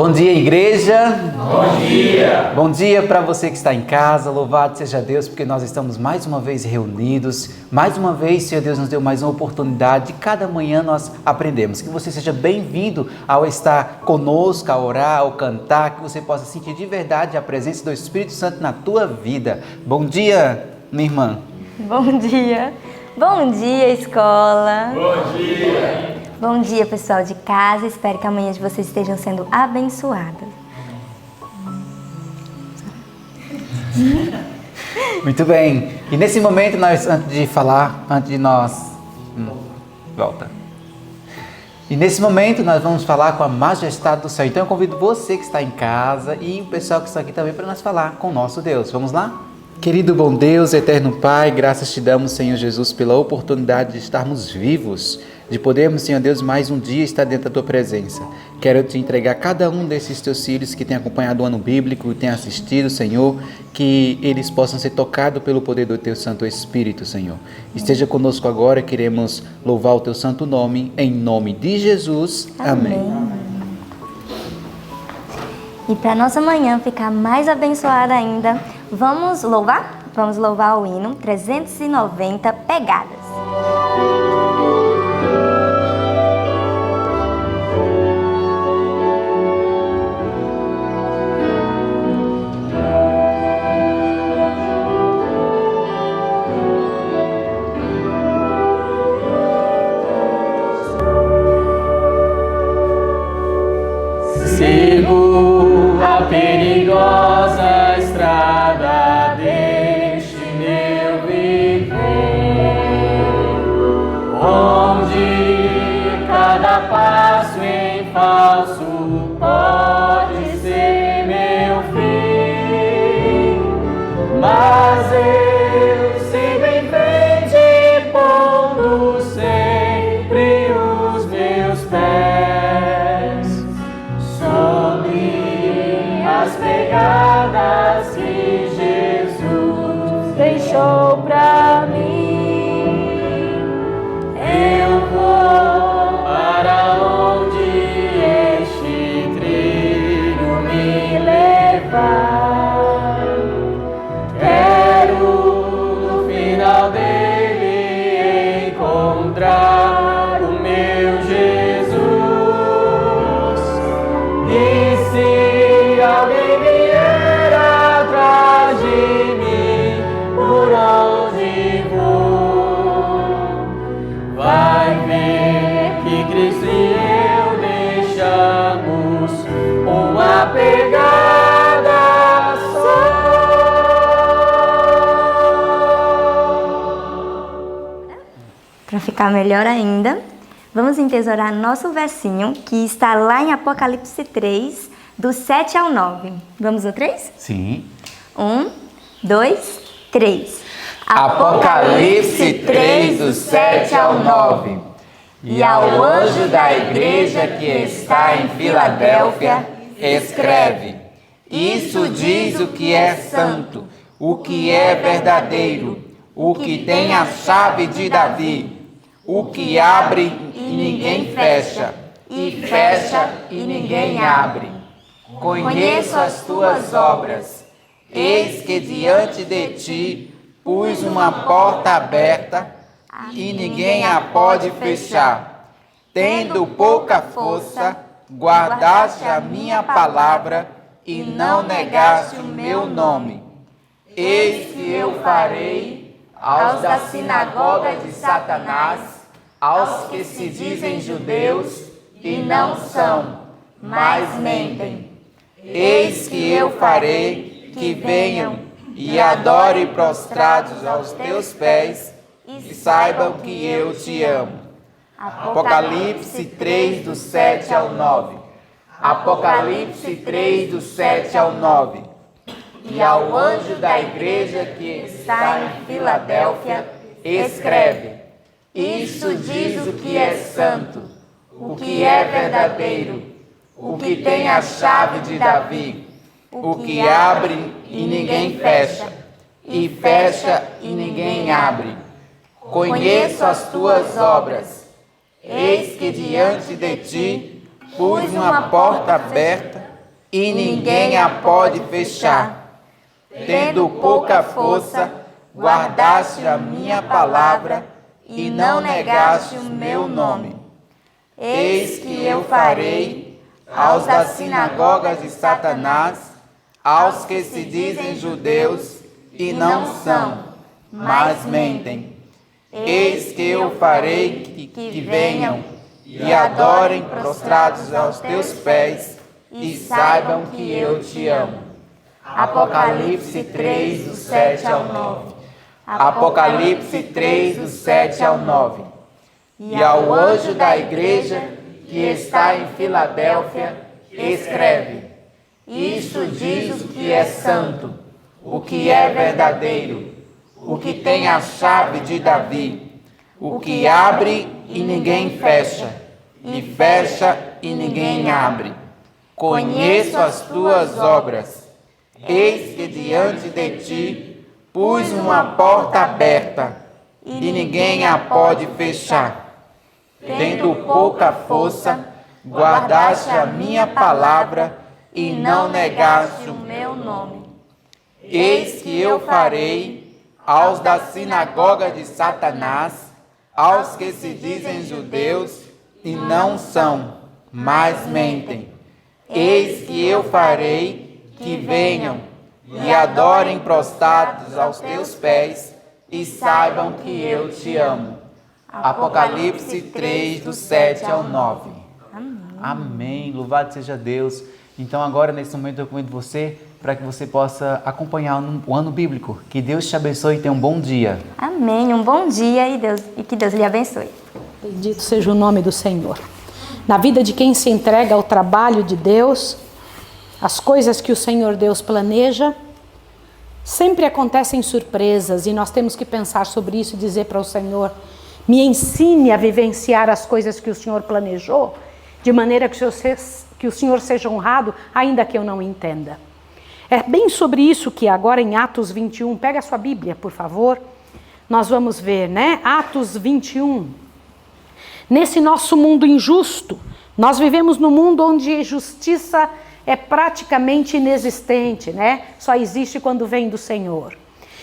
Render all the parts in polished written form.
Bom dia, igreja. Bom dia. Bom dia para você que está em casa. Louvado seja Deus, porque nós estamos mais uma vez reunidos. Mais uma vez, Senhor Deus nos deu mais uma oportunidade. Cada manhã nós aprendemos. Que você seja bem-vindo ao estar conosco, a orar, ao cantar. Que você possa sentir de verdade a presença do Espírito Santo na tua vida. Bom dia, minha irmã. Bom dia. Bom dia, escola. Bom dia. Bom dia, pessoal de casa. Espero que amanhã de vocês estejam sendo abençoados. Muito bem. E nesse momento, E nesse momento nós vamos falar com a majestade do céu. Então eu convido você que está em casa e o pessoal que está aqui também para nós falar com o nosso Deus. Vamos lá? Querido bom Deus, eterno Pai, graças te damos, Senhor Jesus, pela oportunidade de estarmos vivos, de podermos, Senhor Deus, mais um dia estar dentro da Tua presença. Quero te entregar cada um desses Teus filhos que têm acompanhado o ano bíblico, que têm assistido, Senhor, que eles possam ser tocados pelo poder do Teu Santo Espírito, Senhor. Esteja conosco agora, queremos louvar o Teu santo nome, em nome de Jesus. Amém. E para nossa manhã ficar mais abençoada ainda, vamos louvar? Vamos louvar o hino 390 Pegadas. Sigo a perigosa estrada deste meu viver, onde cada passo em falso pode ser meu fim, mas eu sigo em frente, pondo sempre os meus pés sobre as pegadas que Jesus deixou pra mim. Eu vou para onde este trilho me levar. Quero no final dele encontrar o meu Jesus. E se alguém vier atrás de mim, por onde vou, vai ver que Cristo e eu deixamos uma pegada só. Para ficar melhor ainda, vamos entesourar nosso versinho que está lá em Apocalipse 3, do 7 ao 9. Vamos no 3? Sim. 1, 2, 3. Apocalipse 3, do 7 ao 9. E ao anjo da igreja que está em Filadélfia, escreve: Isso diz o que é santo, o que é verdadeiro, o que tem a chave de Davi, o que abre e ninguém fecha, e fecha e ninguém abre. Conheço as tuas obras, eis que diante de ti pus uma porta aberta e ninguém a pode fechar. Tendo pouca força, guardaste a minha palavra e não negaste o meu nome. Eis que eu farei aos da sinagoga de Satanás, aos que se dizem judeus e não são, mas mentem. Eis que eu farei que venham e adorem prostrados aos teus pés e saibam que eu te amo. Apocalipse 3, do 7 ao 9. Apocalipse 3, do 7 ao 9. E ao anjo da igreja que está em Filadélfia, escreve: Isso diz o que é santo, o que é verdadeiro, o que tem a chave de Davi, o que abre e ninguém fecha, e fecha e ninguém abre. Conheço as tuas obras, eis que diante de ti pus uma porta aberta e ninguém a pode fechar. Tendo pouca força, guardaste a minha palavra e não negaste o meu nome. Eis que eu farei aos das sinagogas de Satanás, aos que se dizem judeus e não são, mas mentem. Eis que eu farei que venham e adorem prostrados aos teus pés e saibam que eu te amo. Apocalipse 3, do 7 ao 9. Apocalipse 3, do 7 ao 9. E ao anjo da igreja que está em Filadélfia, escreve: Isto diz o que é santo, o que é verdadeiro, o que tem a chave de Davi, o que abre e ninguém fecha, e fecha e ninguém abre. Conheço as tuas obras. Eis que diante de ti pus uma porta aberta, e ninguém a pode fechar. Tendo pouca força, guardaste a minha palavra e não negaste o meu nome. Eis que eu farei aos da sinagoga de Satanás, aos que se dizem judeus e não são, mas mentem. Eis que eu farei que venham e adorem prostrados aos teus pés e saibam que eu te amo. Apocalipse 3, do 7 ao 9. Amém. Louvado seja Deus. Então agora, nesse momento, eu convido você para que você possa acompanhar o ano bíblico. Que Deus te abençoe e tenha um bom dia. Amém. Um bom dia e que Deus lhe abençoe. Bendito seja o nome do Senhor. Na vida de quem se entrega ao trabalho de Deus, as coisas que o Senhor Deus planeja, sempre acontecem surpresas e nós temos que pensar sobre isso e dizer para o Senhor: me ensine a vivenciar as coisas que o Senhor planejou, de maneira que o Senhor seja honrado, ainda que eu não entenda. É bem sobre isso que agora em Atos 21, pega a sua Bíblia, por favor, nós vamos ver, né? Atos 21. Nesse nosso mundo injusto, nós vivemos num mundo onde justiça é praticamente inexistente, né? Só existe quando vem do Senhor.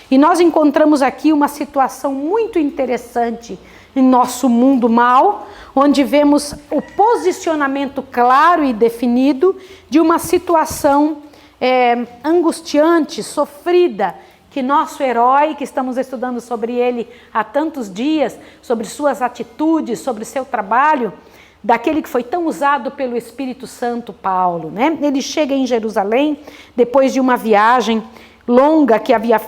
E nós encontramos aqui uma situação muito interessante em nosso mundo mal, onde vemos o posicionamento claro e definido de uma situação angustiante, sofrida, que nosso herói, que estamos estudando sobre ele há tantos dias, sobre suas atitudes, sobre seu trabalho, daquele que foi tão usado pelo Espírito Santo, Paulo, né? Ele chega em Jerusalém, depois de uma viagem longa que havia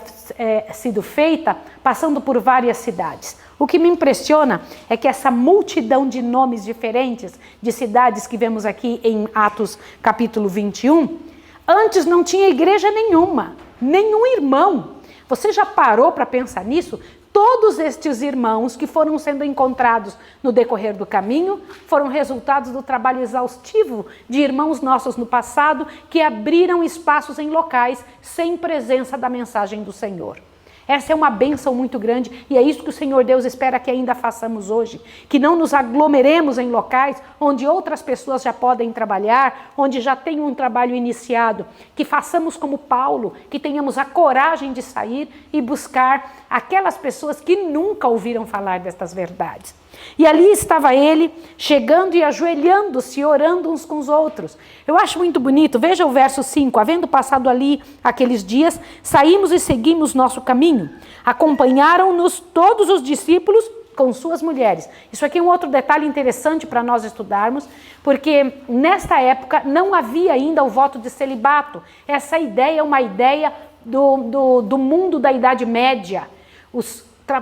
sido feita, passando por várias cidades. O que me impressiona é que essa multidão de nomes diferentes, de cidades que vemos aqui em Atos capítulo 21, antes não tinha igreja nenhuma, nenhum irmão. Você já parou para pensar nisso? Todos estes irmãos que foram sendo encontrados no decorrer do caminho foram resultados do trabalho exaustivo de irmãos nossos no passado que abriram espaços em locais sem presença da mensagem do Senhor. Essa é uma bênção muito grande e é isso que o Senhor Deus espera que ainda façamos hoje. Que não nos aglomeremos em locais onde outras pessoas já podem trabalhar, onde já tem um trabalho iniciado. Que façamos como Paulo, que tenhamos a coragem de sair e buscar aquelas pessoas que nunca ouviram falar destas verdades. E ali estava ele, chegando e ajoelhando-se, orando uns com os outros. Eu acho muito bonito, veja o verso 5. Havendo passado ali aqueles dias, saímos e seguimos nosso caminho. Acompanharam-nos todos os discípulos com suas mulheres. Isso aqui é um outro detalhe interessante para nós estudarmos, porque nesta época não havia ainda o voto de celibato. Essa ideia é uma ideia do mundo da Idade Média.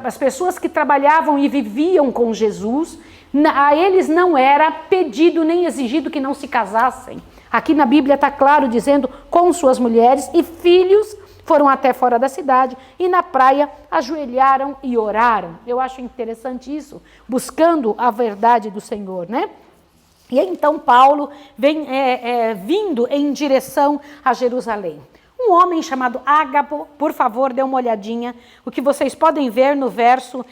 As pessoas que trabalhavam e viviam com Jesus, a eles não era pedido nem exigido que não se casassem. Aqui na Bíblia está claro dizendo com suas mulheres e filhos foram até fora da cidade e na praia ajoelharam e oraram. Eu acho interessante isso, buscando a verdade do Senhor, né? E então Paulo vem vindo em direção a Jerusalém. Um homem chamado Ágabo, por favor, dê uma olhadinha, o que vocês podem ver no verso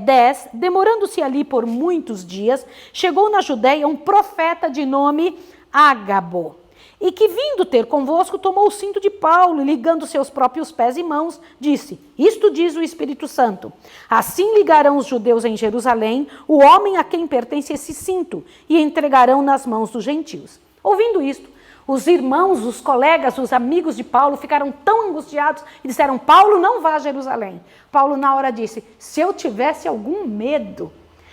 10, demorando-se ali por muitos dias, chegou na Judéia um profeta de nome Ágabo. e que, vindo ter convosco, tomou o cinto de Paulo, e ligando seus próprios pés e mãos, disse: isto diz o Espírito Santo, assim ligarão os judeus em Jerusalém o homem a quem pertence esse cinto, e entregarão nas mãos dos gentios. Ouvindo isto, os irmãos, os colegas, os amigos de Paulo ficaram tão angustiados e disseram: Paulo, não vá a Jerusalém. Paulo na hora disse: se eu tivesse algum medo,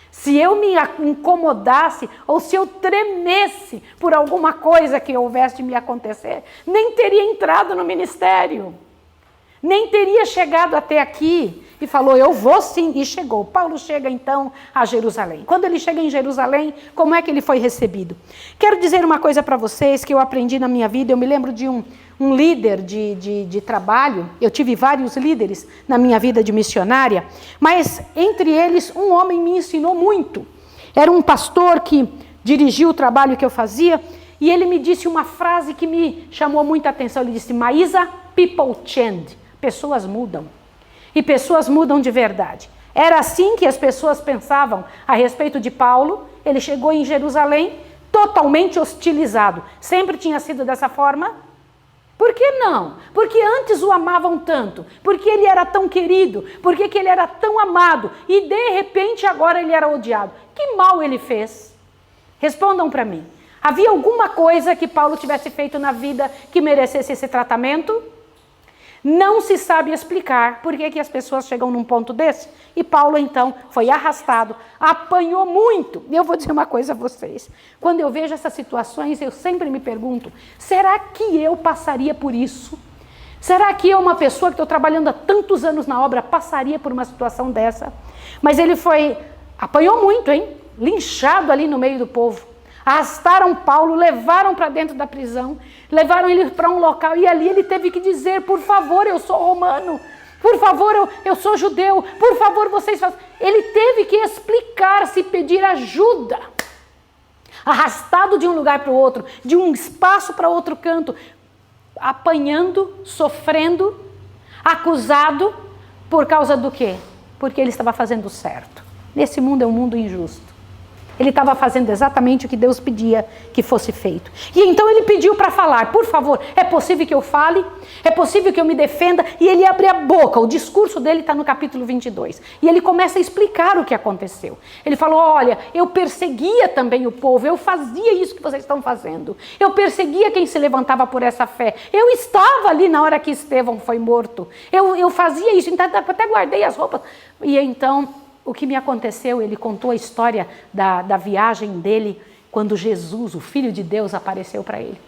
se eu me incomodasse ou se eu tremesse por alguma coisa que houvesse de me acontecer, nem teria entrado no ministério, nem teria chegado até aqui. E falou: eu vou sim, e chegou. Paulo chega então a Jerusalém. Quando ele chega em Jerusalém, como é que ele foi recebido? Quero dizer uma coisa para vocês que eu aprendi na minha vida. Eu me lembro de um líder de trabalho. Eu tive vários líderes na minha vida de missionária, mas entre eles um homem me ensinou muito. Era um pastor que dirigiu o trabalho que eu fazia, e ele me disse uma frase que me chamou muita atenção. Ele disse: Maísa, people change. Pessoas mudam. E pessoas mudam de verdade. Era assim que as pessoas pensavam a respeito de Paulo. Ele chegou em Jerusalém totalmente hostilizado. Sempre tinha sido dessa forma? Por que não? Porque antes o amavam tanto. Porque ele era tão querido. Porque que ele era tão amado. E de repente agora ele era odiado. Que mal ele fez? Respondam para mim. Havia alguma coisa que Paulo tivesse feito na vida que merecesse esse tratamento? Não se sabe explicar por que as pessoas chegam num ponto desse. E Paulo, então, foi arrastado, apanhou muito. E eu vou dizer uma coisa a vocês. Quando eu vejo essas situações, eu sempre me pergunto: será que eu passaria por isso? Será que eu, uma pessoa que estou trabalhando há tantos anos na obra, passaria por uma situação dessa? Mas ele apanhou muito, hein? Linchado ali no meio do povo. Arrastaram Paulo, levaram para dentro da prisão, levaram ele para um local, e ali ele teve que dizer: por favor, eu sou romano, por favor, eu sou judeu, por favor, vocês façam. Ele teve que explicar-se e pedir ajuda. Arrastado de um lugar para o outro, de um espaço para outro canto, apanhando, sofrendo, acusado, por causa do quê? Porque ele estava fazendo certo. Nesse mundo é um mundo injusto. Ele estava fazendo exatamente o que Deus pedia que fosse feito. E então ele pediu para falar: por favor, é possível que eu fale? É possível que eu me defenda? E ele abre a boca. O discurso dele está no capítulo 22. E ele começa a explicar o que aconteceu. Ele falou: olha, eu perseguia também o povo. Eu fazia isso que vocês estão fazendo. Eu perseguia quem se levantava por essa fé. Eu estava ali na hora que Estevão foi morto. Eu fazia isso. Então até guardei as roupas. E então, o que me aconteceu, ele contou a história da viagem dele, quando Jesus, o Filho de Deus, apareceu para ele.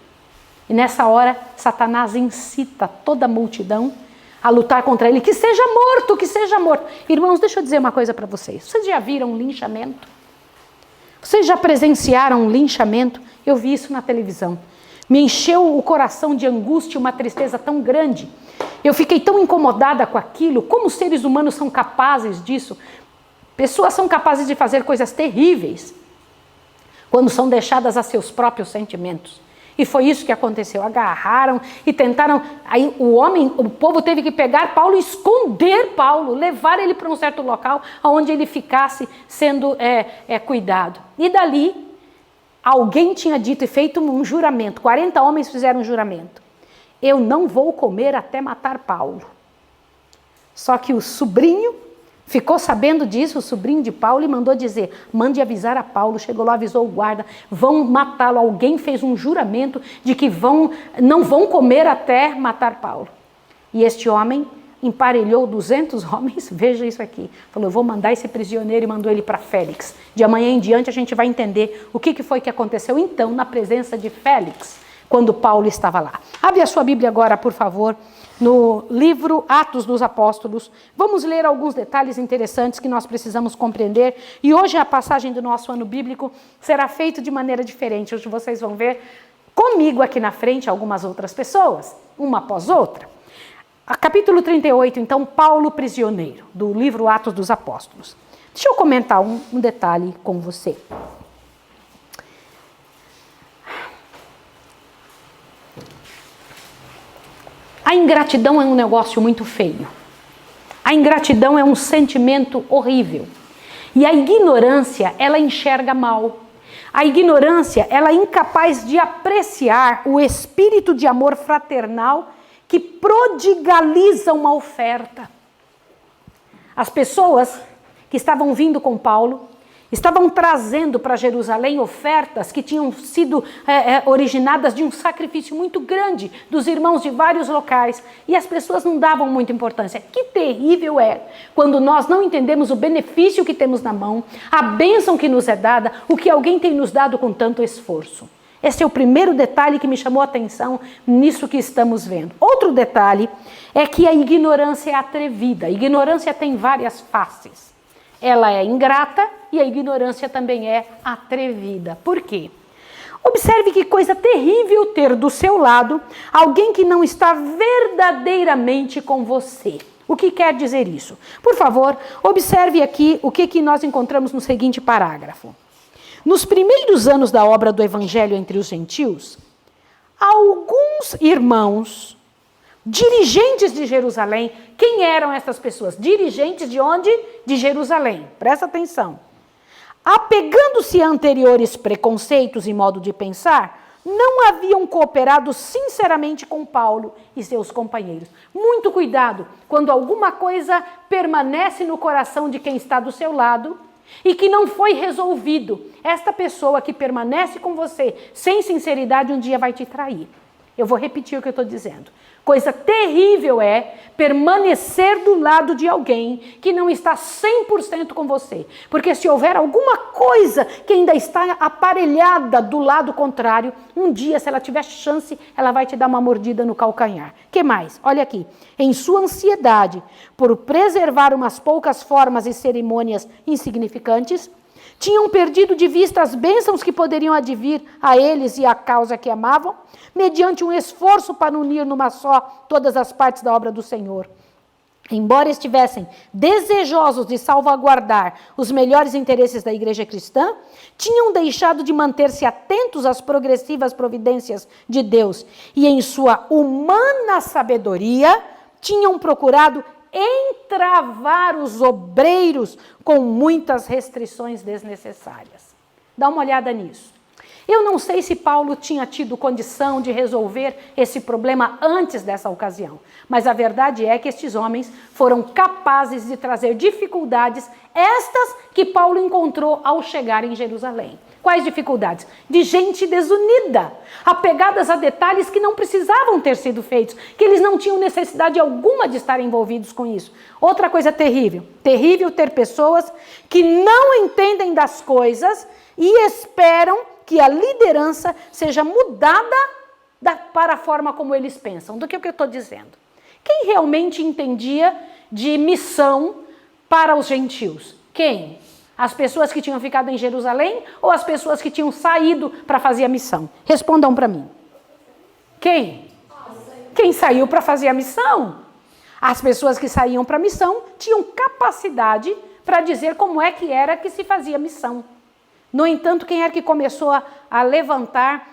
E nessa hora, Satanás incita toda a multidão a lutar contra ele: que seja morto, que seja morto. Irmãos, deixa eu dizer uma coisa para vocês. Vocês já viram um linchamento? Vocês já presenciaram um linchamento? Eu vi isso na televisão. Me encheu o coração de angústia, uma tristeza tão grande. Eu fiquei tão incomodada com aquilo. Como os seres humanos são capazes disso? Pessoas são capazes de fazer coisas terríveis quando são deixadas a seus próprios sentimentos. E foi isso que aconteceu. Agarraram e tentaram. Aí o povo teve que pegar Paulo e esconder Paulo, levar ele para um certo local onde ele ficasse sendo cuidado. E dali, alguém tinha dito e feito um juramento. 40 homens fizeram um juramento: eu não vou comer até matar Paulo. Só que o sobrinho ficou sabendo disso, o sobrinho de Paulo, e mandou dizer: mande avisar a Paulo. Chegou lá, avisou o guarda: vão matá-lo. Alguém fez um juramento de que não vão comer até matar Paulo. E este homem emparelhou 200 homens, veja isso aqui, falou: eu vou mandar esse prisioneiro, e mandou ele para Félix. De amanhã em diante a gente vai entender o que foi que aconteceu então na presença de Félix, quando Paulo estava lá. Abre a sua Bíblia agora, por favor, no livro Atos dos Apóstolos. Vamos ler alguns detalhes interessantes que nós precisamos compreender. E hoje a passagem do nosso ano bíblico será feita de maneira diferente. Hoje vocês vão ver comigo aqui na frente algumas outras pessoas, uma após outra. Capítulo 38, então, Paulo prisioneiro, do livro Atos dos Apóstolos. Deixa eu comentar um detalhe com você. A ingratidão é um negócio muito feio. A ingratidão é um sentimento horrível. E a ignorância, ela enxerga mal. A ignorância, ela é incapaz de apreciar o espírito de amor fraternal que prodigaliza uma oferta. As pessoas que estavam vindo com Paulo estavam trazendo para Jerusalém ofertas que tinham sido originadas de um sacrifício muito grande dos irmãos de vários locais, e as pessoas não davam muita importância. Que terrível é quando nós não entendemos o benefício que temos na mão, a bênção que nos é dada, o que alguém tem nos dado com tanto esforço. Esse é o primeiro detalhe que me chamou a atenção nisso que estamos vendo. Outro detalhe é que a ignorância é atrevida. A ignorância tem várias faces. Ela é ingrata e a ignorância também é atrevida. Por quê? Observe que coisa terrível ter do seu lado alguém que não está verdadeiramente com você. O que quer dizer isso? Por favor, observe aqui o que nós encontramos no seguinte parágrafo. Nos primeiros anos da obra do Evangelho entre os gentios, alguns irmãos, dirigentes de Jerusalém, quem eram essas pessoas? Dirigentes de onde? De Jerusalém. Presta atenção. Apegando-se a anteriores preconceitos e modo de pensar, não haviam cooperado sinceramente com Paulo e seus companheiros. Muito cuidado quando alguma coisa permanece no coração de quem está do seu lado e que não foi resolvido. Esta pessoa que permanece com você sem sinceridade um dia vai te trair. Eu vou repetir o que eu estou dizendo. Coisa terrível é permanecer do lado de alguém que não está 100% com você. Porque se houver alguma coisa que ainda está aparelhada do lado contrário, um dia, se ela tiver chance, ela vai te dar uma mordida no calcanhar. Que mais? Olha aqui. Em sua ansiedade por preservar umas poucas formas e cerimônias insignificantes, tinham perdido de vista as bênçãos que poderiam advir a eles e à causa que amavam, mediante um esforço para unir numa só todas as partes da obra do Senhor. Embora estivessem desejosos de salvaguardar os melhores interesses da igreja cristã, tinham deixado de manter-se atentos às progressivas providências de Deus e, em sua humana sabedoria, tinham procurado entravar os obreiros com muitas restrições desnecessárias. Dá uma olhada nisso. Eu não sei se Paulo tinha tido condição de resolver esse problema antes dessa ocasião, mas a verdade é que estes homens foram capazes de trazer dificuldades, estas que Paulo encontrou ao chegar em Jerusalém. Quais dificuldades? De gente desunida, apegadas a detalhes que não precisavam ter sido feitos, que eles não tinham necessidade alguma de estar envolvidos com isso. Outra coisa terrível, terrível ter pessoas que não entendem das coisas e esperam que a liderança seja mudada para a forma como eles pensam. Do que eu estou dizendo? Quem realmente entendia de missão para os gentios? Quem? As pessoas que tinham ficado em Jerusalém ou as pessoas que tinham saído para fazer a missão? Respondam para mim. Quem? Quem saiu para fazer a missão? As pessoas que saíam para a missão tinham capacidade para dizer como é que era que se fazia a missão. No entanto, quem é que começou a levantar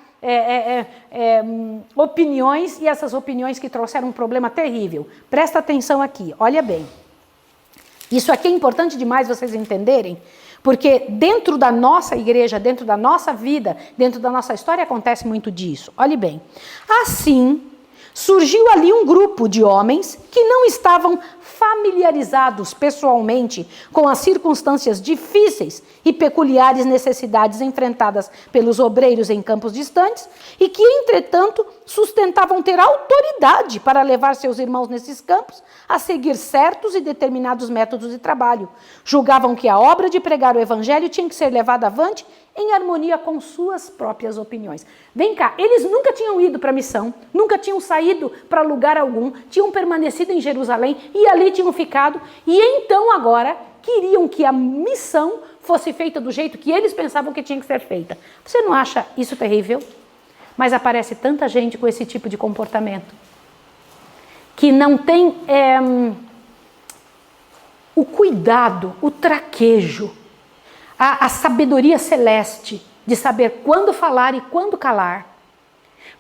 opiniões, e essas opiniões que trouxeram um problema terrível? Presta atenção aqui, olha bem. Isso aqui é importante demais vocês entenderem, porque dentro da nossa igreja, dentro da nossa vida, dentro da nossa história acontece muito disso. Olhe bem. Assim, surgiu ali um grupo de homens que não estavam familiarizados pessoalmente com as circunstâncias difíceis e peculiares necessidades enfrentadas pelos obreiros em campos distantes e que, entretanto, sustentavam ter autoridade para levar seus irmãos nesses campos a seguir certos e determinados métodos de trabalho. Julgavam que a obra de pregar o evangelho tinha que ser levada avante em harmonia com suas próprias opiniões. Vem cá, eles nunca tinham ido para a missão, nunca tinham saído para lugar algum, tinham permanecido em Jerusalém e ali tinham ficado, e então agora queriam que a missão fosse feita do jeito que eles pensavam que tinha que ser feita. Você não acha isso terrível? Mas aparece tanta gente com esse tipo de comportamento, que não tem o cuidado, o traquejo, a sabedoria celeste de saber quando falar e quando calar,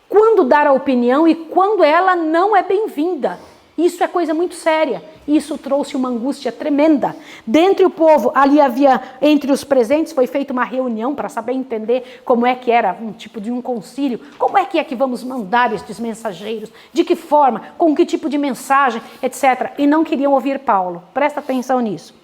quando dar a opinião e quando ela não é bem-vinda. Isso é coisa muito séria. Isso trouxe uma angústia tremenda. Dentre o povo, ali havia, entre os presentes, foi feita uma reunião para saber entender como é que era um tipo de um concílio. Como é que vamos mandar estes mensageiros? De que forma? Com que tipo de mensagem? Etc. E não queriam ouvir Paulo. Presta atenção nisso.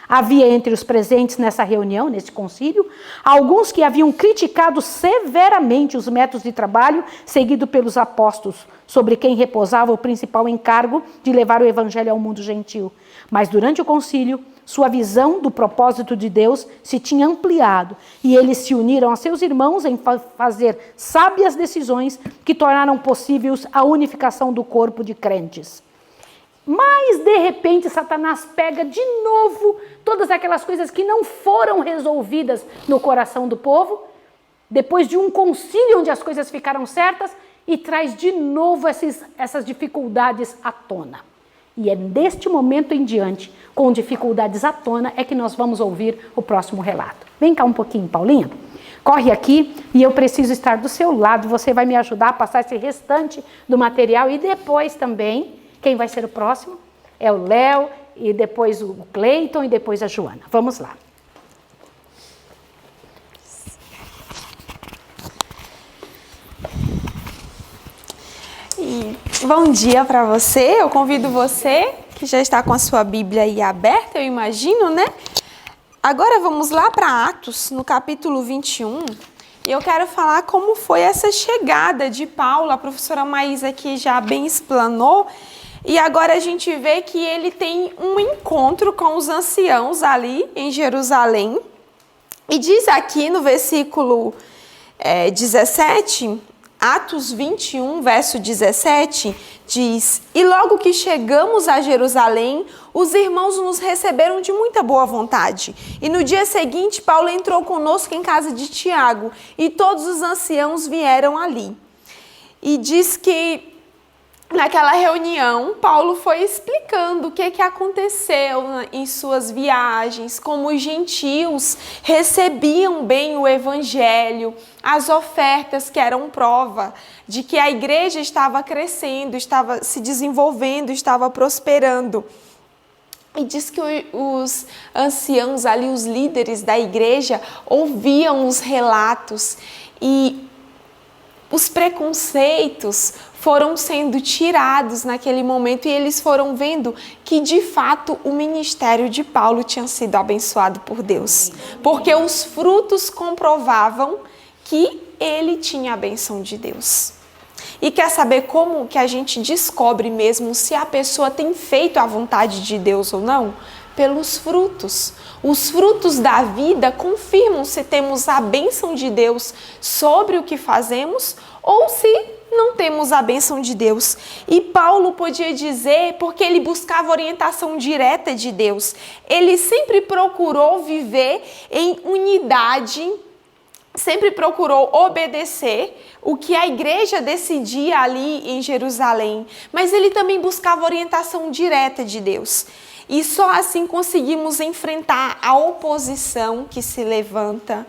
Havia entre os presentes nessa reunião, nesse concílio, alguns que haviam criticado severamente os métodos de trabalho seguido pelos apóstolos, sobre quem repousava o principal encargo de levar o evangelho ao mundo gentil. Mas durante o concílio, sua visão do propósito de Deus se tinha ampliado e eles se uniram a seus irmãos em fazer sábias decisões que tornaram possíveis a unificação do corpo de crentes. Mas, de repente, Satanás pega de novo todas aquelas coisas que não foram resolvidas no coração do povo, depois de um concílio onde as coisas ficaram certas, e traz de novo essas dificuldades à tona. E é deste momento em diante, com dificuldades à tona, é que nós vamos ouvir o próximo relato. Vem cá um pouquinho, Paulinha. Corre aqui e eu preciso estar do seu lado. Você vai me ajudar a passar esse restante do material e depois também... Quem vai ser o próximo? É o Léo, e depois o Cleiton, e depois a Joana. Vamos lá. E bom dia para você. Eu convido você, que já está com a sua Bíblia aí aberta, eu imagino, né? Agora vamos lá para Atos, no capítulo 21. E eu quero falar como foi essa chegada de Paulo. A professora Maísa aqui já bem explanou. E agora a gente vê que ele tem um encontro com os anciãos ali em Jerusalém. E diz aqui no versículo 17, Atos 21, verso 17, diz: E logo que chegamos a Jerusalém, os irmãos nos receberam de muita boa vontade. E no dia seguinte, Paulo entrou conosco em casa de Tiago, e todos os anciãos vieram ali. E diz que naquela reunião, Paulo foi explicando o que aconteceu em suas viagens, como os gentios recebiam bem o evangelho, as ofertas que eram prova de que a igreja estava crescendo, estava se desenvolvendo, estava prosperando. E diz que os anciãos ali, os líderes da igreja, ouviam os relatos e os preconceitos foram sendo tirados naquele momento e eles foram vendo que, de fato, o ministério de Paulo tinha sido abençoado por Deus. Porque os frutos comprovavam que ele tinha a bênção de Deus. E quer saber como que a gente descobre mesmo se a pessoa tem feito a vontade de Deus ou não? Pelos frutos. Os frutos da vida confirmam se temos a bênção de Deus sobre o que fazemos ou se não temos a bênção de Deus. E Paulo podia dizer, porque ele buscava orientação direta de Deus, ele sempre procurou viver em unidade, sempre procurou obedecer o que a igreja decidia ali em Jerusalém, mas ele também buscava orientação direta de Deus. E só assim conseguimos enfrentar a oposição que se levanta,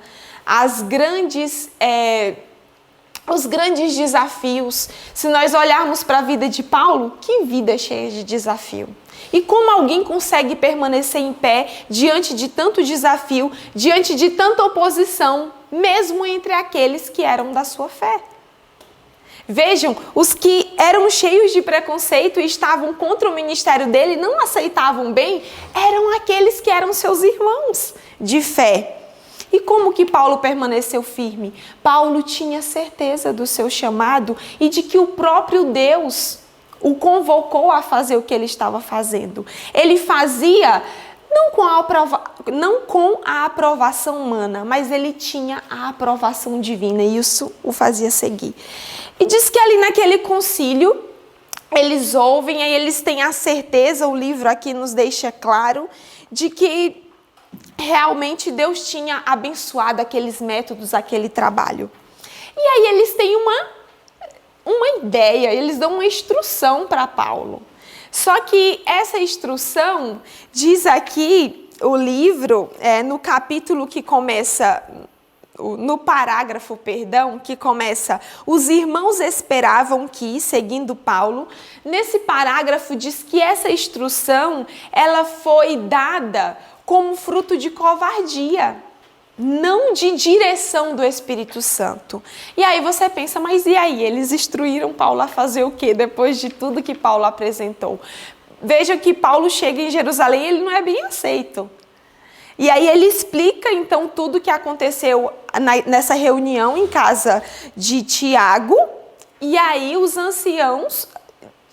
os grandes desafios. Se nós olharmos para a vida de Paulo, que vida cheia de desafio. E como alguém consegue permanecer em pé diante de tanto desafio, diante de tanta oposição, mesmo entre aqueles que eram da sua fé? Vejam, os que eram cheios de preconceito e estavam contra o ministério dele, não aceitavam bem, eram aqueles que eram seus irmãos de fé. E como que Paulo permaneceu firme? Paulo tinha certeza do seu chamado e de que o próprio Deus o convocou a fazer o que ele estava fazendo. Ele fazia não com a aprovação humana, mas ele tinha a aprovação divina e isso o fazia seguir. E diz que ali naquele concílio, eles ouvem, aí eles têm a certeza, o livro aqui nos deixa claro, de que realmente Deus tinha abençoado aqueles métodos, aquele trabalho. E aí eles têm uma ideia, eles dão uma instrução para Paulo. Só que essa instrução, diz aqui o livro, no capítulo que começa no parágrafo, que começa: os irmãos esperavam que, seguindo Paulo, nesse parágrafo diz que essa instrução, ela foi dada como fruto de covardia, não de direção do Espírito Santo. E aí você pensa, mas e aí? Eles instruíram Paulo a fazer o quê depois de tudo que Paulo apresentou? Veja que Paulo chega em Jerusalém e ele não é bem aceito. E aí ele explica então tudo o que aconteceu nessa reunião em casa de Tiago, e aí os anciãos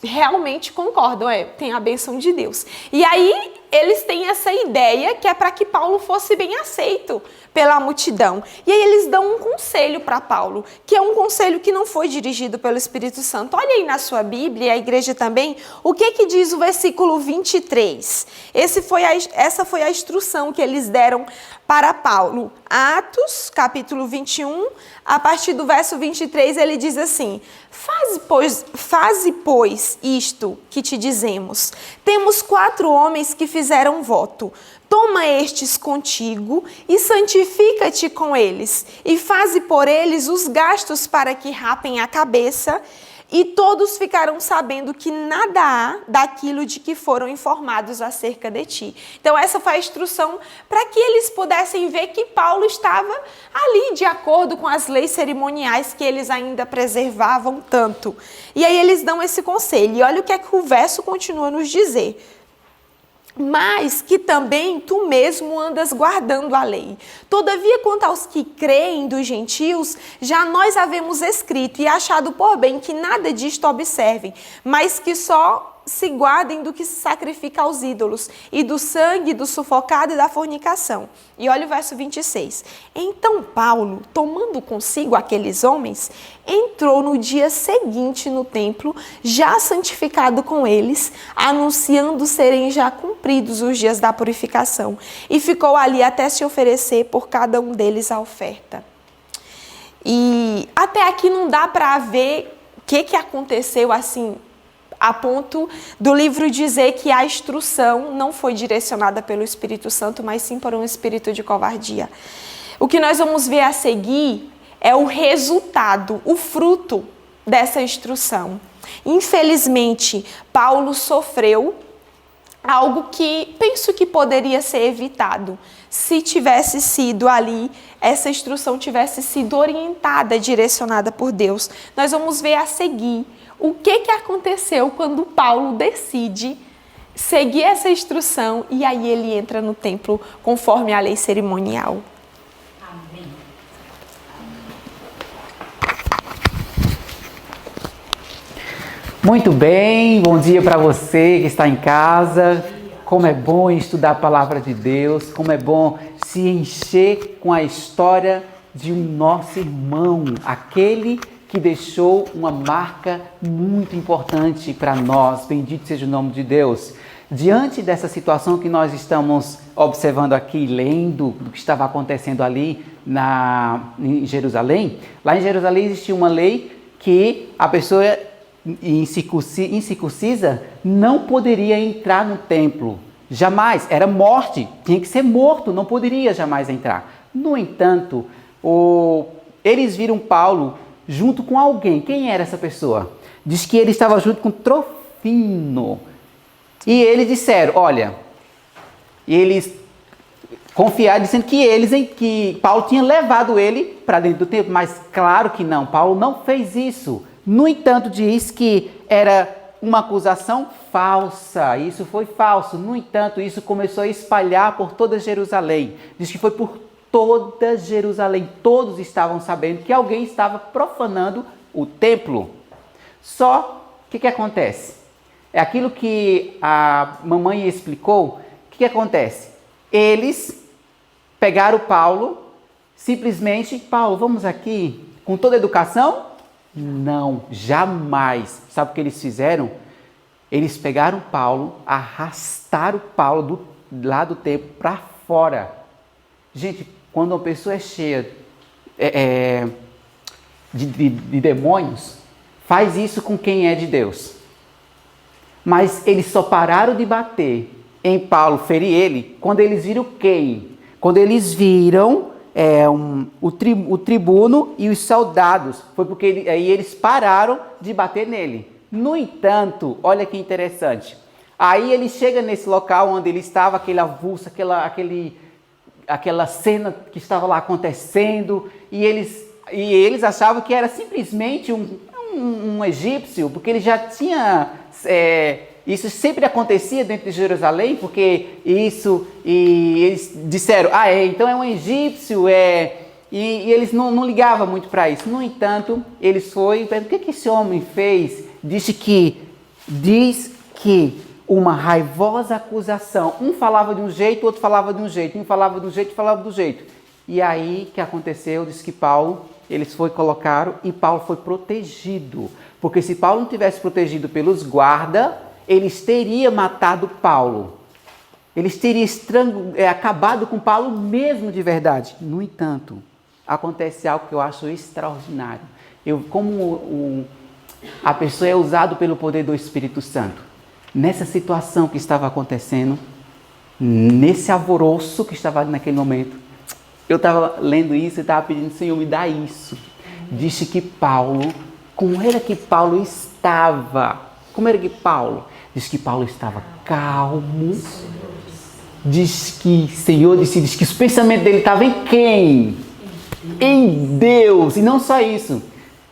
realmente concordam, tem a bênção de Deus. E aí eles têm essa ideia que é para que Paulo fosse bem aceito pela multidão. E aí eles dão um conselho para Paulo, que é um conselho que não foi dirigido pelo Espírito Santo. Olha aí na sua Bíblia, e a igreja também, o que diz o versículo 23. Essa foi a instrução que eles deram para Paulo. Atos, capítulo 21, a partir do verso 23, ele diz assim: Faze, pois, isto que te dizemos. Temos 4 homens que fizeram voto. Toma estes contigo e santifica-te com eles, e faze por eles os gastos para que rapem a cabeça. E todos ficaram sabendo que nada há daquilo de que foram informados acerca de ti. Então essa foi a instrução para que eles pudessem ver que Paulo estava ali de acordo com as leis cerimoniais que eles ainda preservavam tanto. E aí eles dão esse conselho. E olha o que é que o verso continua a nos dizer: mas que também tu mesmo andas guardando a lei. Todavia, quanto aos que creem dos gentios, já nós havemos escrito e achado por bem que nada disto observem, mas que só se guardem do que se sacrifica aos ídolos, e do sangue, do sufocado e da fornicação. E olha o verso 26. Então Paulo, tomando consigo aqueles homens, entrou no dia seguinte no templo, já santificado com eles, anunciando serem já cumpridos os dias da purificação, e ficou ali até se oferecer por cada um deles a oferta. E até aqui não dá para ver o que aconteceu assim, a ponto do livro dizer que a instrução não foi direcionada pelo Espírito Santo, mas sim por um espírito de covardia. O que nós vamos ver a seguir é o resultado, o fruto dessa instrução. Infelizmente, Paulo sofreu algo que penso que poderia ser evitado se tivesse sido ali, essa instrução tivesse sido orientada, direcionada por Deus. Nós vamos ver a seguir o que aconteceu quando Paulo decide seguir essa instrução e aí ele entra no templo conforme a lei cerimonial. Amém. Muito bem, bom dia para você que está em casa. Como é bom estudar a palavra de Deus, como é bom se encher com a história de um nosso irmão, aquele que deixou uma marca muito importante para nós. Bendito seja o nome de Deus. Diante dessa situação que nós estamos observando aqui, lendo do que estava acontecendo ali em Jerusalém, lá em Jerusalém existia uma lei que a pessoa incircuncisa não poderia entrar no templo. Jamais, era morte, tinha que ser morto, não poderia jamais entrar. No entanto, eles viram Paulo junto com alguém. Quem era essa pessoa? Diz que ele estava junto com Trofimo. E eles disseram, olha, eles confiaram, dizendo que Paulo tinha levado ele para dentro do templo, mas claro que não, Paulo não fez isso. No entanto, diz que era uma acusação falsa, isso foi falso. No entanto, isso começou a espalhar por toda Jerusalém. Diz que foi por toda Jerusalém, todos estavam sabendo que alguém estava profanando o templo. Só, o que acontece? É aquilo que a mamãe explicou. O que acontece? Eles pegaram Paulo, simplesmente, Paulo, vamos aqui, com toda a educação? Não, jamais. Sabe o que eles fizeram? Eles pegaram Paulo, arrastaram Paulo lá do templo para fora. Gente, quando uma pessoa é cheia de demônios, faz isso com quem é de Deus. Mas eles só pararam de bater em Paulo, ferir ele, quando eles viram quem? Quando eles viram o tribuno e os soldados. Foi porque aí eles pararam de bater nele. No entanto, olha que interessante. Aí ele chega nesse local onde ele estava, aquele avulso, aquela cena que estava lá acontecendo, e eles achavam que era simplesmente um egípcio, porque ele já tinha... isso sempre acontecia dentro de Jerusalém, porque e eles disseram, então é um egípcio, e eles não ligavam muito para isso. No entanto, eles foram, o que esse homem fez? Diz que uma raivosa acusação, um falava de um jeito, o outro falava de um jeito, um falava de um jeito, falava do jeito. E aí, o que aconteceu? Diz que eles colocaram e Paulo foi protegido, porque se Paulo não tivesse protegido pelos guardas, eles teriam matado Paulo. Eles teriam acabado com Paulo mesmo de verdade. No entanto, acontece algo que eu acho extraordinário. Como a pessoa é usada pelo poder do Espírito Santo. Nessa situação que estava acontecendo, nesse alvoroço que estava ali naquele momento, eu estava lendo isso e estava pedindo, Senhor, me dá isso. Disse que Paulo, como era que Paulo estava? Diz que Paulo estava calmo. Diz que os pensamentos dele estavam em quem? Em Deus. E não só isso.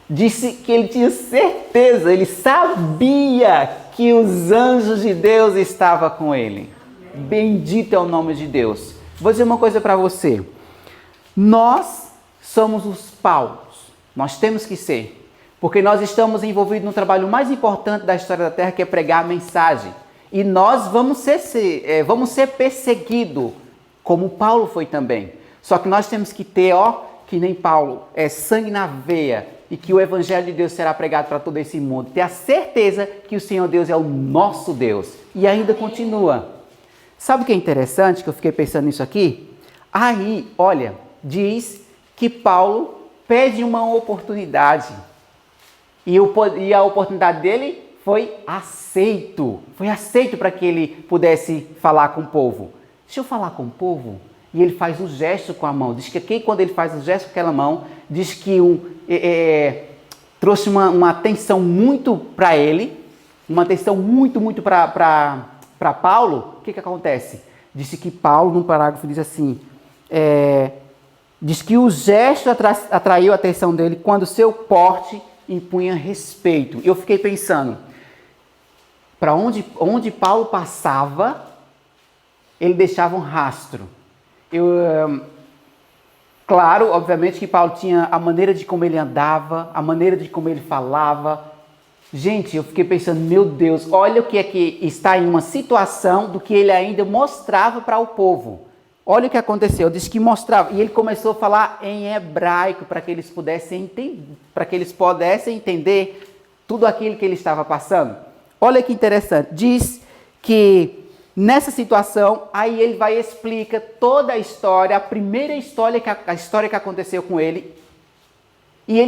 Disse que ele tinha certeza, ele sabia que os anjos de Deus estavam com ele. Bendito é o nome de Deus. Vou dizer uma coisa para você. Nós somos os Paulos. Nós temos que ser. Porque nós estamos envolvidos no trabalho mais importante da história da Terra, que é pregar a mensagem. E nós vamos ser perseguidos, como Paulo foi também. Só que nós temos que ter, que nem Paulo, sangue na veia, e que o Evangelho de Deus será pregado para todo esse mundo. Ter a certeza que o Senhor Deus é o nosso Deus. E ainda continua. Sabe o que é interessante, que eu fiquei pensando nisso aqui? Aí, olha, diz que Paulo pede uma oportunidade. E a oportunidade dele foi aceito. Foi aceito para que ele pudesse falar com o povo. Deixa eu falar com o povo. E ele faz um gesto com a mão. Diz que aqui, quando ele faz um gesto com aquela mão, diz que trouxe uma atenção muito para ele, uma atenção muito para Paulo. O que acontece? Disse que Paulo, num parágrafo, diz assim, diz que o gesto atraiu a atenção dele quando seu porte impunha respeito. Eu fiquei pensando, para onde Paulo passava, ele deixava um rastro. Claro, obviamente que Paulo tinha a maneira de como ele andava, a maneira de como ele falava. Gente, eu fiquei pensando, meu Deus, olha o que é que está em uma situação do que ele ainda mostrava para o povo. Olha o que aconteceu, diz que mostrava, e ele começou a falar em hebraico para que eles pudessem entender tudo aquilo que ele estava passando. Olha que interessante, diz que nessa situação, aí ele vai e explica toda a história, a primeira história, a história que aconteceu com ele. E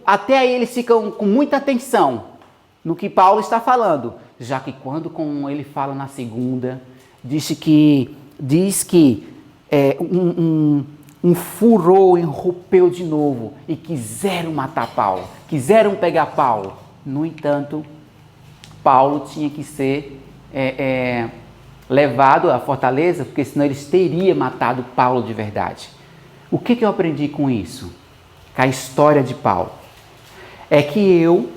até aí eles ficam com muita atenção no que Paulo está falando. Já que quando ele fala na segunda, diz que um furor irrompeu de novo e quiseram matar Paulo, quiseram pegar Paulo. No entanto, Paulo tinha que ser levado à fortaleza, porque senão eles teriam matado Paulo de verdade. O que eu aprendi com isso? Com a história de Paulo. É que eu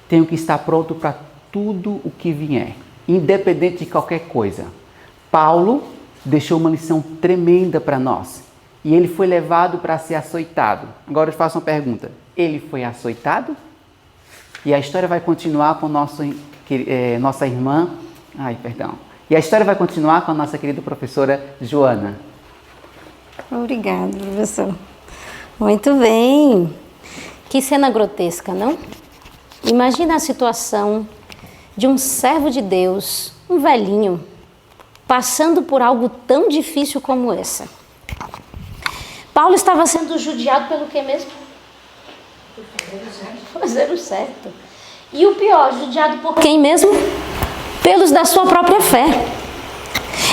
tenho que estar pronto para tudo o que vier, independente de qualquer coisa. Paulo deixou uma lição tremenda para nós. E ele foi levado para ser açoitado. Agora eu faço uma pergunta. Ele foi açoitado? E a história vai continuar com nossa irmã... E a história vai continuar com a nossa querida professora Joana. Obrigada, professor. Muito bem. Que cena grotesca, não? Imagina a situação de um servo de Deus, um velhinho, passando por algo tão difícil como essa. Paulo estava sendo judiado pelo que mesmo? Fazer o certo. E o pior, judiado por quem mesmo? Pelos da sua própria fé.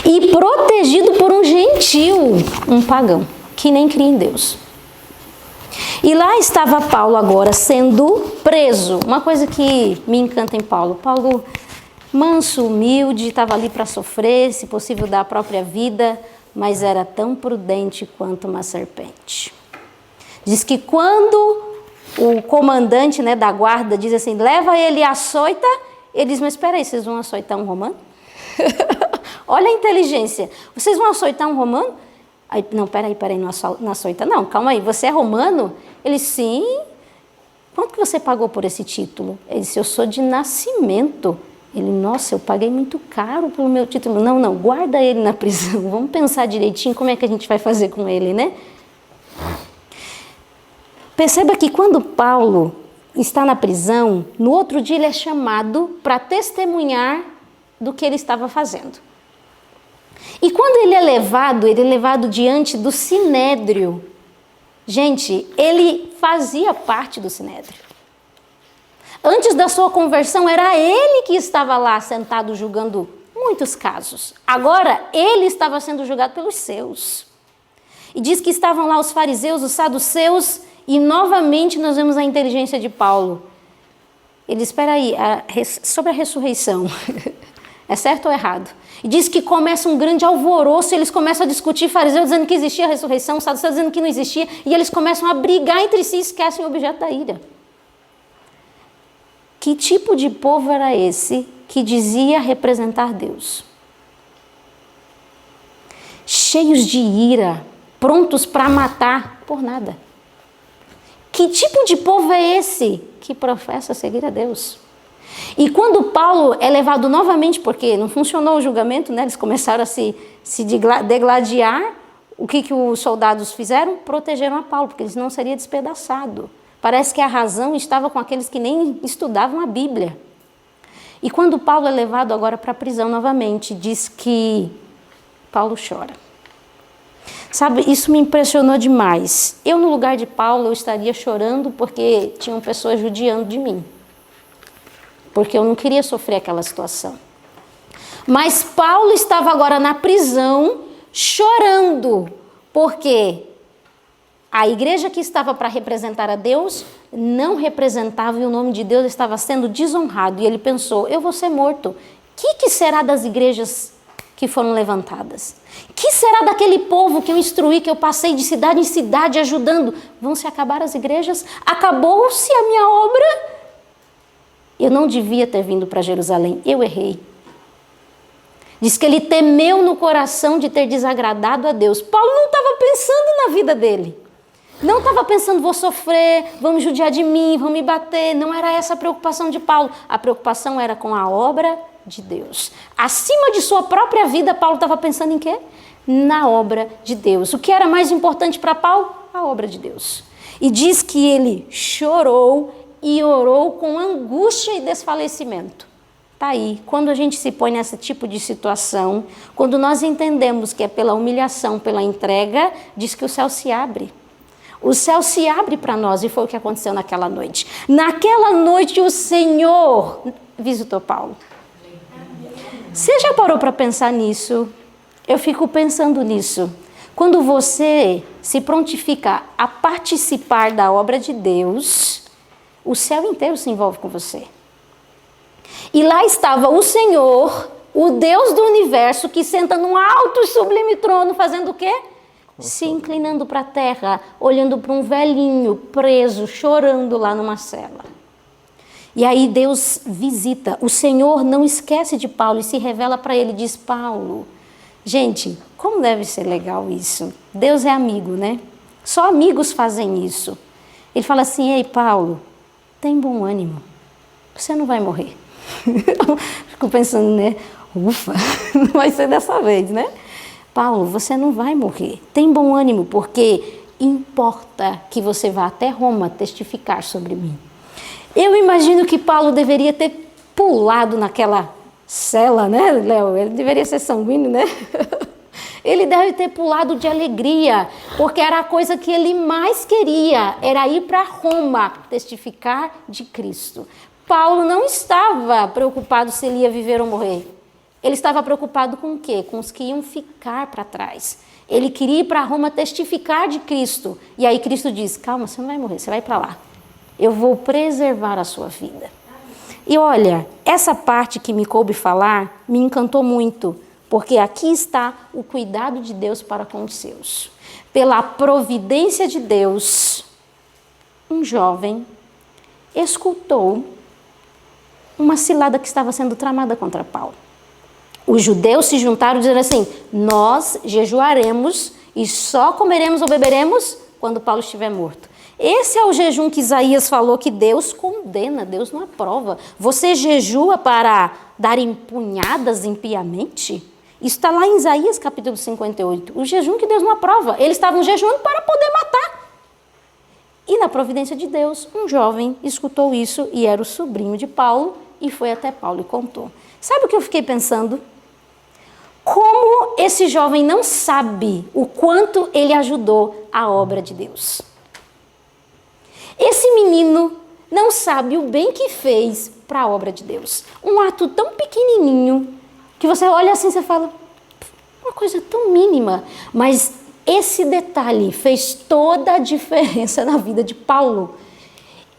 E protegido por um gentil, um pagão. que nem cria em Deus. E lá estava Paulo agora sendo preso. Uma coisa que me encanta em Paulo. Paulo, manso, humilde, estava ali para sofrer, se possível dar a própria vida, mas era tão prudente quanto uma serpente. Diz que quando o comandante, né, da guarda diz assim, leva ele à açoita, ele diz, mas espera aí, vocês vão açoitar um romano? Olha a inteligência. Vocês vão açoitar um romano? Aí, não, peraí, não açoita não, calma aí, você é romano? Ele, sim. Quanto que você pagou por esse título? Ele disse, eu sou de nascimento. Ele, nossa, eu paguei muito caro pelo meu título. Não, guarda ele na prisão, vamos pensar direitinho como é que a gente vai fazer com ele, né? Perceba que quando Paulo está na prisão, no outro dia ele é chamado para testemunhar do que ele estava fazendo. E quando ele é levado diante do Sinédrio. Gente, ele fazia parte do Sinédrio. Antes da sua conversão, era ele que estava lá sentado julgando muitos casos. Agora, ele estava sendo julgado pelos seus. E diz que estavam lá os fariseus, os saduceus, e novamente nós vemos a inteligência de Paulo. Ele diz, espera aí, sobre a ressurreição, é certo ou errado? E diz que começa um grande alvoroço, eles começam a discutir, fariseus dizendo que existia a ressurreição, saduceus dizendo que não existia, e eles começam a brigar entre si e esquecem o objeto da ira. Que tipo de povo era esse que dizia representar Deus? Cheios de ira, prontos para matar por nada. Que tipo de povo é esse que professa seguir a Deus? E quando Paulo é levado novamente, porque não funcionou o julgamento, né? Eles começaram a se degladiar, o que os soldados fizeram? Protegeram a Paulo, porque ele não seria despedaçado. Parece que a razão estava com aqueles que nem estudavam a Bíblia. E quando Paulo é levado agora para a prisão novamente, diz que Paulo chora. Sabe, isso me impressionou demais. Eu, no lugar de Paulo, eu estaria chorando porque tinham pessoas judiando de mim. Porque eu não queria sofrer aquela situação. Mas Paulo estava agora na prisão, chorando, porque a igreja que estava para representar a Deus não representava e o nome de Deus estava sendo desonrado. E ele pensou, eu vou ser morto. O que será das igrejas que foram levantadas? O que será daquele povo que eu instruí, que eu passei de cidade em cidade ajudando? Vão se acabar as igrejas? Acabou-se a minha obra? Eu não devia ter vindo para Jerusalém, eu errei. Diz que ele temeu no coração de ter desagradado a Deus. Paulo não estava pensando na vida dele. Não estava pensando, vou sofrer, vão me judiar de mim, vão me bater. Não era essa a preocupação de Paulo. A preocupação era com a obra de Deus. Acima de sua própria vida, Paulo estava pensando em quê? Na obra de Deus. O que era mais importante para Paulo? A obra de Deus. E diz que ele chorou e orou com angústia e desfalecimento. Tá aí, quando a gente se põe nesse tipo de situação, quando nós entendemos que é pela humilhação, pela entrega, diz que o céu se abre. O céu se abre para nós e foi o que aconteceu naquela noite. Naquela noite o Senhor visitou Paulo. Você já parou para pensar nisso? Eu fico pensando nisso. Quando você se prontifica a participar da obra de Deus, o céu inteiro se envolve com você. E lá estava o Senhor, o Deus do universo, que senta num alto e sublime trono, fazendo o quê? Se inclinando para a terra, olhando para um velhinho preso, chorando lá numa cela. E aí Deus visita. O Senhor não esquece de Paulo e se revela para ele, diz, Paulo, gente, como deve ser legal isso? Deus é amigo, né? Só amigos fazem isso. Ele fala assim, ei, Paulo, tem bom ânimo, você não vai morrer. Fico pensando, né? Ufa, não vai ser dessa vez, né? Paulo, você não vai morrer. Tem bom ânimo, porque importa que você vá até Roma testificar sobre mim. Eu imagino que Paulo deveria ter pulado naquela cela, né, Léo? Ele deveria ser sanguíneo, né? Ele deve ter pulado de alegria, porque era a coisa que ele mais queria, era ir para Roma testificar de Cristo. Paulo não estava preocupado se ele ia viver ou morrer. Ele estava preocupado com o quê? Com os que iam ficar para trás. Ele queria ir para Roma testificar de Cristo. E aí Cristo diz, calma, você não vai morrer, você vai para lá. Eu vou preservar a sua vida. E olha, essa parte que me coube falar me encantou muito, porque aqui está o cuidado de Deus para com os seus. Pela providência de Deus, um jovem escutou uma cilada que estava sendo tramada contra Paulo. Os judeus se juntaram dizendo assim, nós jejuaremos e só comeremos ou beberemos quando Paulo estiver morto. Esse é o jejum que Isaías falou que Deus condena, Deus não aprova. Você jejua para dar empunhadas impiamente? Isso está lá em Isaías capítulo 58. O jejum que Deus não aprova. Eles estavam jejuando para poder matar. E na providência de Deus, um jovem escutou isso e era o sobrinho de Paulo e foi até Paulo e contou. Sabe o que eu fiquei pensando? Como esse jovem não sabe o quanto ele ajudou a obra de Deus. Esse menino não sabe o bem que fez para a obra de Deus. Um ato tão pequenininho que você olha assim e você fala, uma coisa tão mínima, mas esse detalhe fez toda a diferença na vida de Paulo.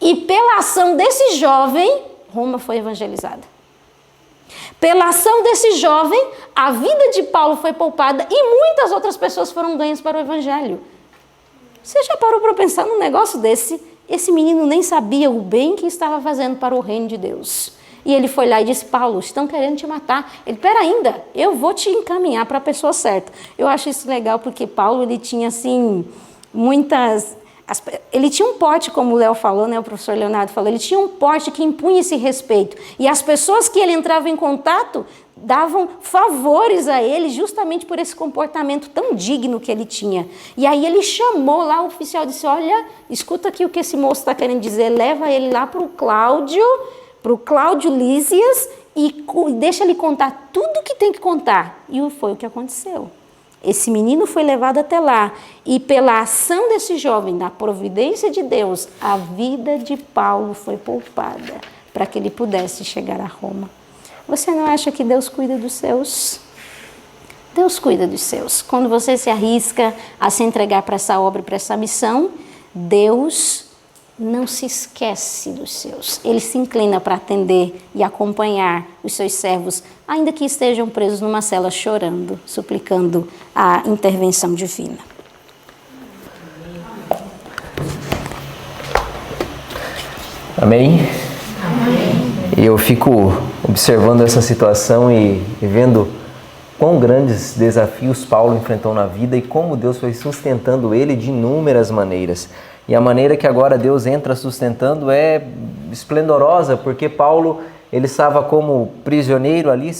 E pela ação desse jovem, Roma foi evangelizada. Pela ação desse jovem, a vida de Paulo foi poupada e muitas outras pessoas foram ganhas para o evangelho. Você já parou para pensar num negócio desse? Esse menino nem sabia o bem que estava fazendo para o reino de Deus. E ele foi lá e disse, Paulo, estão querendo te matar. Ele, pera ainda, eu vou te encaminhar para a pessoa certa. Eu acho isso legal porque Paulo, ele tinha assim, ele tinha um porte, como o Léo falou, né, o professor Leonardo falou, ele tinha um porte que impunha esse respeito. E as pessoas que ele entrava em contato davam favores a ele justamente por esse comportamento tão digno que ele tinha. E aí ele chamou lá o oficial e disse, olha, escuta aqui o que esse moço está querendo dizer, leva ele lá para o Cláudio Lísias e deixa ele contar tudo o que tem que contar. E foi o que aconteceu. Esse menino foi levado até lá e pela ação desse jovem, na providência de Deus, a vida de Paulo foi poupada para que ele pudesse chegar a Roma. Você não acha que Deus cuida dos seus? Deus cuida dos seus. Quando você se arrisca a se entregar para essa obra, para essa missão, Deus não se esquece dos seus. Ele se inclina para atender e acompanhar os seus servos, ainda que estejam presos numa cela chorando, suplicando a intervenção divina. Amém? E eu fico observando essa situação e vendo quão grandes desafios Paulo enfrentou na vida e como Deus foi sustentando ele de inúmeras maneiras. E a maneira que agora Deus entra sustentando é esplendorosa, porque Paulo ele estava como prisioneiro ali,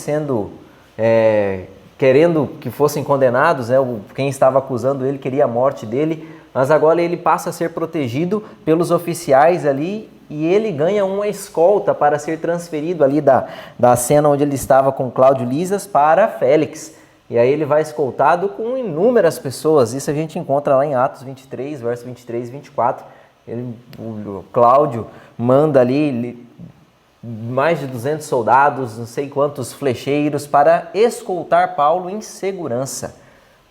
querendo que fossem condenados, né? Quem estava acusando ele queria a morte dele, mas agora ele passa a ser protegido pelos oficiais ali e ele ganha uma escolta para ser transferido ali da cena onde ele estava com Cláudio Lísias para Félix. E aí ele vai escoltado com inúmeras pessoas. Isso a gente encontra lá em Atos 23, verso 23 e 24. O Cláudio manda ali mais de 200 soldados, não sei quantos flecheiros, para escoltar Paulo em segurança.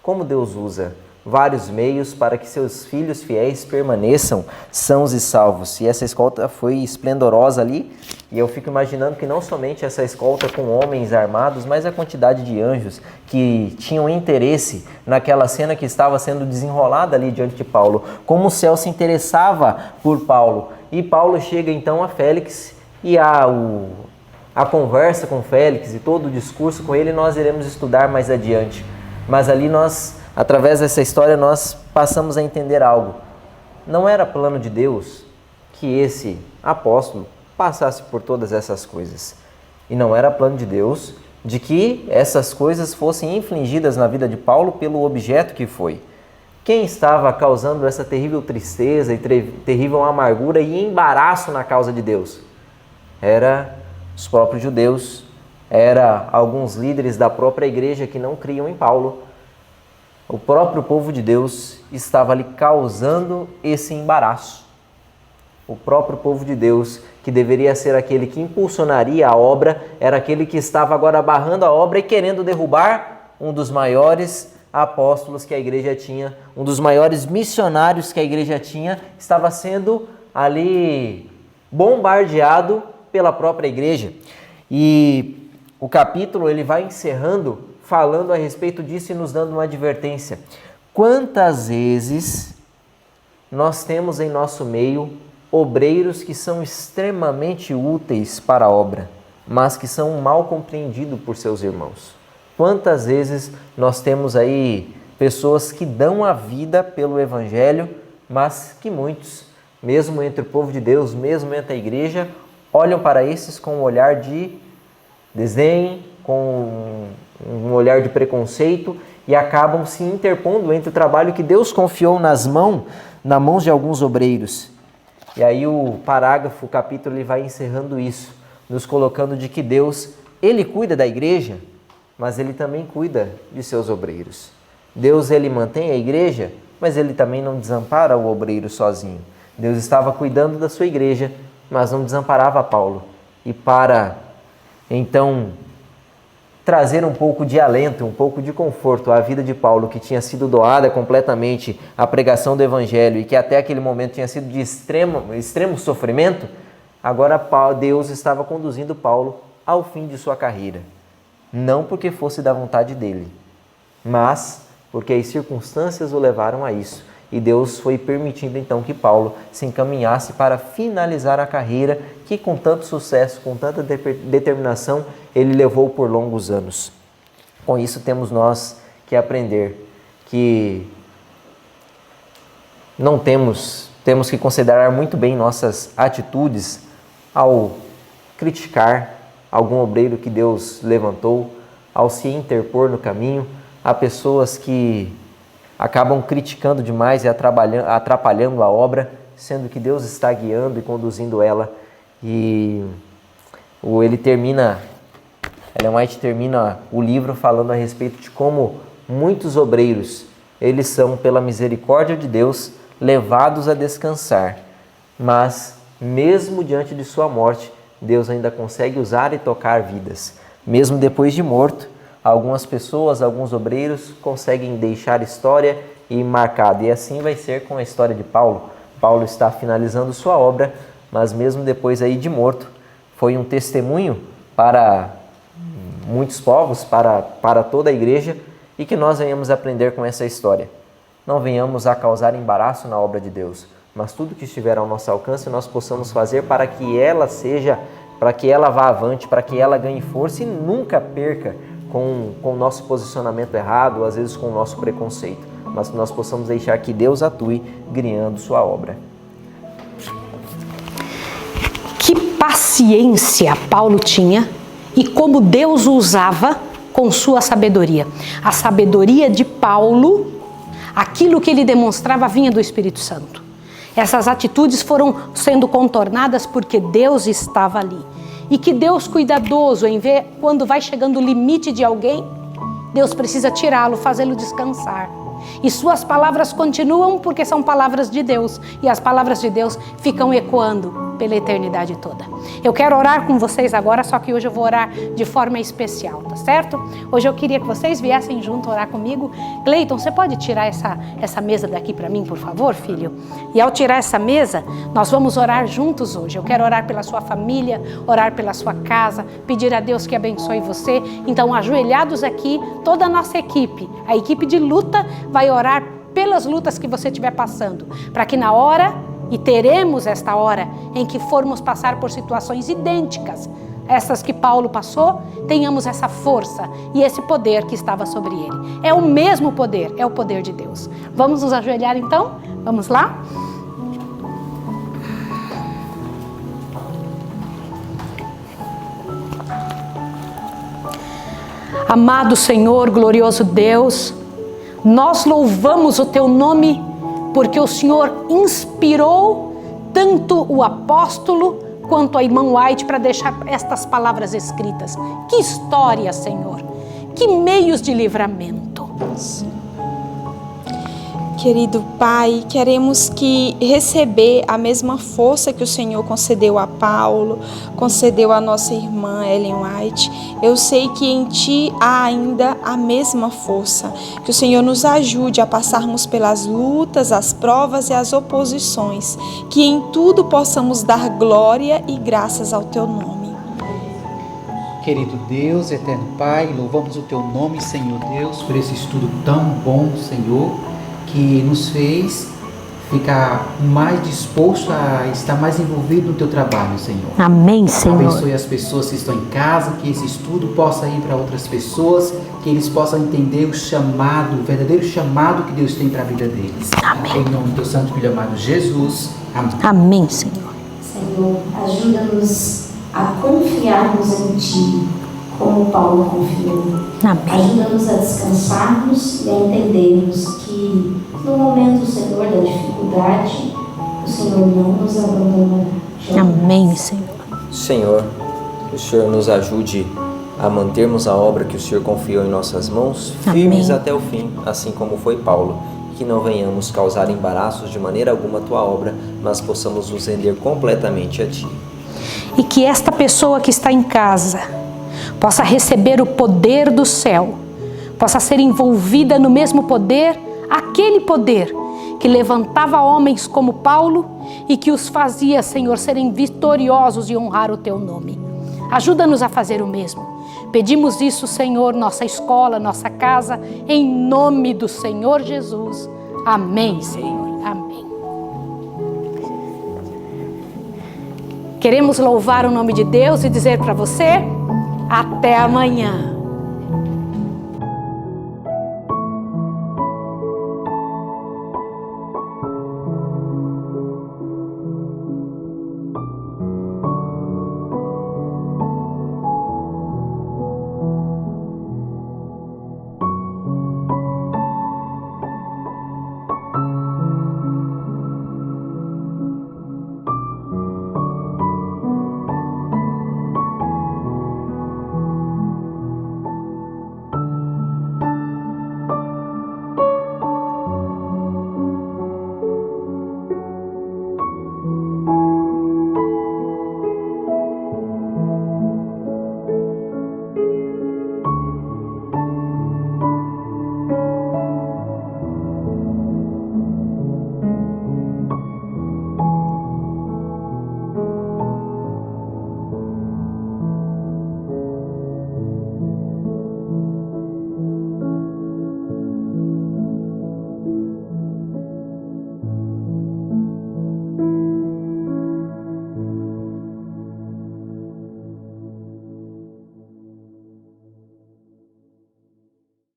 Como Deus usa vários meios para que seus filhos fiéis permaneçam sãos e salvos. E essa escolta foi esplendorosa ali, e eu fico imaginando que não somente essa escolta com homens armados, mas a quantidade de anjos que tinham interesse naquela cena que estava sendo desenrolada ali diante de Paulo, como o céu se interessava por Paulo. E Paulo chega então a Félix, e a conversa com Félix e todo o discurso com ele nós iremos estudar mais adiante. Mas ali através dessa história, nós passamos a entender algo. Não era plano de Deus que esse apóstolo passasse por todas essas coisas. E não era plano de Deus de que essas coisas fossem infligidas na vida de Paulo pelo objeto que foi. Quem estava causando essa terrível tristeza e terrível amargura e embaraço na causa de Deus? Era os próprios judeus, era alguns líderes da própria igreja que não criam em Paulo. O próprio povo de Deus estava ali causando esse embaraço. O próprio povo de Deus, que deveria ser aquele que impulsionaria a obra, era aquele que estava agora barrando a obra e querendo derrubar um dos maiores apóstolos que a igreja tinha, um dos maiores missionários que a igreja tinha, estava sendo ali bombardeado pela própria igreja. E o capítulo ele vai encerrando falando a respeito disso e nos dando uma advertência. Quantas vezes nós temos em nosso meio obreiros que são extremamente úteis para a obra, mas que são mal compreendidos por seus irmãos? Quantas vezes nós temos aí pessoas que dão a vida pelo Evangelho, mas que muitos, mesmo entre o povo de Deus, mesmo entre a igreja, olham para esses com um olhar de desdém, com um olhar de preconceito e acabam se interpondo entre o trabalho que Deus confiou nas mãos de alguns obreiros. E aí o parágrafo, o capítulo, ele vai encerrando isso, nos colocando de que Deus, Ele cuida da igreja, mas Ele também cuida de seus obreiros. Deus, Ele mantém a igreja, mas Ele também não desampara o obreiro sozinho. Deus estava cuidando da sua igreja, mas não desamparava Paulo. E para, então, trazer um pouco de alento, um pouco de conforto à vida de Paulo, que tinha sido doada completamente à pregação do Evangelho e que até aquele momento tinha sido de extremo sofrimento, agora Deus estava conduzindo Paulo ao fim de sua carreira. Não porque fosse da vontade dele, mas porque as circunstâncias o levaram a isso. E Deus foi permitindo então que Paulo se encaminhasse para finalizar a carreira que com tanto sucesso, com tanta determinação, ele levou por longos anos. Com isso temos nós que aprender que temos que considerar muito bem nossas atitudes ao criticar algum obreiro que Deus levantou, ao se interpor no caminho. Há pessoas que acabam criticando demais e atrapalhando a obra, sendo que Deus está guiando e conduzindo ela. E Ellen White termina o livro falando a respeito de como muitos obreiros, eles são, pela misericórdia de Deus, levados a descansar. Mas, mesmo diante de sua morte, Deus ainda consegue usar e tocar vidas. Mesmo depois de morto, algumas pessoas, alguns obreiros conseguem deixar história e marcado. E assim vai ser com a história de Paulo. Paulo está finalizando sua obra, mas mesmo depois aí de morto, foi um testemunho para muitos povos, para toda a igreja, e que nós venhamos aprender com essa história. Não venhamos a causar embaraço na obra de Deus, mas tudo que estiver ao nosso alcance nós possamos fazer para que ela vá avante, para que ela ganhe força e nunca perca com o nosso posicionamento errado, ou às vezes com o nosso preconceito, mas que nós possamos deixar que Deus atue guiando sua obra. Que paciência Paulo tinha e como Deus o usava com sua sabedoria. A sabedoria de Paulo, aquilo que ele demonstrava vinha do Espírito Santo. Essas atitudes foram sendo contornadas porque Deus estava ali. E que Deus cuidadoso em ver quando vai chegando o limite de alguém, Deus precisa tirá-lo, fazê-lo descansar. E suas palavras continuam porque são palavras de Deus. E as palavras de Deus ficam ecoando pela eternidade toda. Eu quero orar com vocês agora, só que hoje eu vou orar de forma especial, tá certo? Hoje eu queria que vocês viessem junto orar comigo. Cleiton, você pode tirar essa mesa daqui para mim, por favor, filho? E ao tirar essa mesa, nós vamos orar juntos hoje. Eu quero orar pela sua família, orar pela sua casa, pedir a Deus que abençoe você. Então, ajoelhados aqui, toda a nossa equipe, a equipe de luta, vai orar pelas lutas que você estiver passando, para que na hora, e teremos esta hora, em que formos passar por situações idênticas, essas que Paulo passou, tenhamos essa força e esse poder que estava sobre ele. É o mesmo poder, é o poder de Deus. Vamos nos ajoelhar então? Vamos lá? Amado Senhor, glorioso Deus, nós louvamos o Teu nome porque o Senhor inspirou tanto o apóstolo quanto a irmã White para deixar estas palavras escritas. Que história, Senhor! Que meios de livramento! Querido Pai, queremos receber a mesma força que o Senhor concedeu a Paulo, concedeu a nossa irmã Ellen White. Eu sei que em Ti há ainda a mesma força. Que o Senhor nos ajude a passarmos pelas lutas, as provas e as oposições. Que em tudo possamos dar glória e graças ao Teu nome. Querido Deus, eterno Pai, louvamos o Teu nome, Senhor Deus, por esse estudo tão bom, Senhor, que nos fez ficar mais disposto a estar mais envolvido no Teu trabalho, Senhor. Amém, Senhor. Abençoe as pessoas que estão em casa, que esse estudo possa ir para outras pessoas, que eles possam entender o chamado, o verdadeiro chamado que Deus tem para a vida deles. Amém. Em nome do Teu Santo Filho amado Jesus. Amém. Amém, Senhor. Senhor, ajuda-nos a confiarmos em Ti, como Paulo confiou. Amém. Ajuda-nos a descansarmos e a entendermos que no momento, Senhor, da dificuldade, o Senhor não nos abandonará. Amém, Senhor. Senhor, que o Senhor nos ajude a mantermos a obra que o Senhor confiou em nossas mãos, firmes Amém. até o fim, assim como foi Paulo. Que não venhamos causar embaraços de maneira alguma a Tua obra, mas possamos nos render completamente a Ti. E que esta pessoa que está em casa possa receber o poder do céu, possa ser envolvida no mesmo poder, aquele poder que levantava homens como Paulo e que os fazia, Senhor, serem vitoriosos e honrar o Teu nome. Ajuda-nos a fazer o mesmo. Pedimos isso, Senhor, nossa escola, nossa casa, em nome do Senhor Jesus. Amém, Senhor. Amém. Queremos louvar o nome de Deus e dizer para você, até amanhã.